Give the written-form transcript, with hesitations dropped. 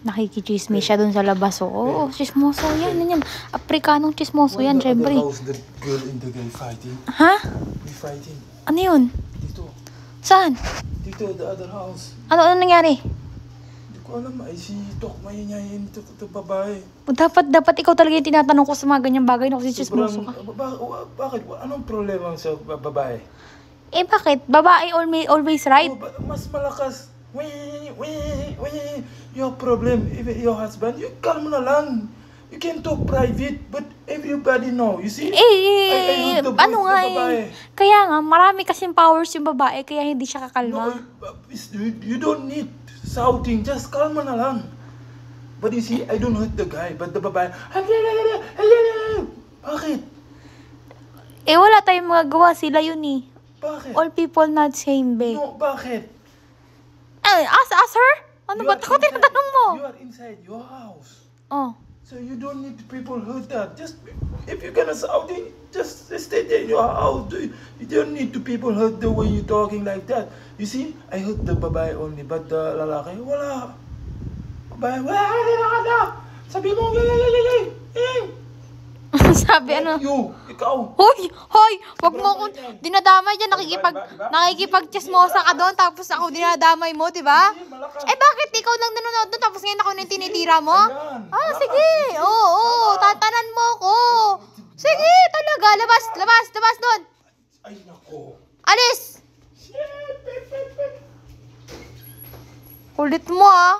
Nakikichismis siya dun sa labas. Oo, chismoso yan. Yan. Afrikanong chismoso yan, syempre. The girl and the guy fighting. Ha? We fighting. Ano yun? Dito. Saan? Dito, the other house. Ano nangyari? Hindi ko alam. Ay, si Tok mayanyayin ito babae. Dapat ikaw talaga yung tinatanong ko sa mga ganyang bagay na kasi chismoso ka. Bakit? Anong problema sa babae? Eh bakit? Babae always right? Oh, mas malakas. You have problem with your husband, you calm na lang. You can talk private, but everybody know. You see? Ano nga eh. Kaya nga, marami kasing powers yung babae, kaya hindi siya kakalma. No, you don't need shouting, just calm na lang. But you see, I don't hurt the guy, but the babae, bakit? Eh wala tayong magagawa, sila yun eh. Bakit? All people not same, babe. No, bakit? Ask her? Ano ba? Ako tinatanong mo. You are inside your house. Oh. So you don't need people hurt that. Just, if you're gonna shouting, just stay there in your house. You don't need to people hurt the way you're talking like that. You see, I hurt the babae only, but the lalaki, wala. Babae, wala. Sabi mo, Sabi ano? You, ikaw. Hoy! Wag mo akong dinadamay dyan. Nakikipag-chismosa ka doon, tapos ako dinadamay mo, di ba? Eh bakit ikaw lang nanonood doon, tapos ngayon ako nang tinitira mo? Sige. Oo, tatanan mo ko. Sige, talaga. Labas doon. Ay, nako. Alis! Kulit mo ah.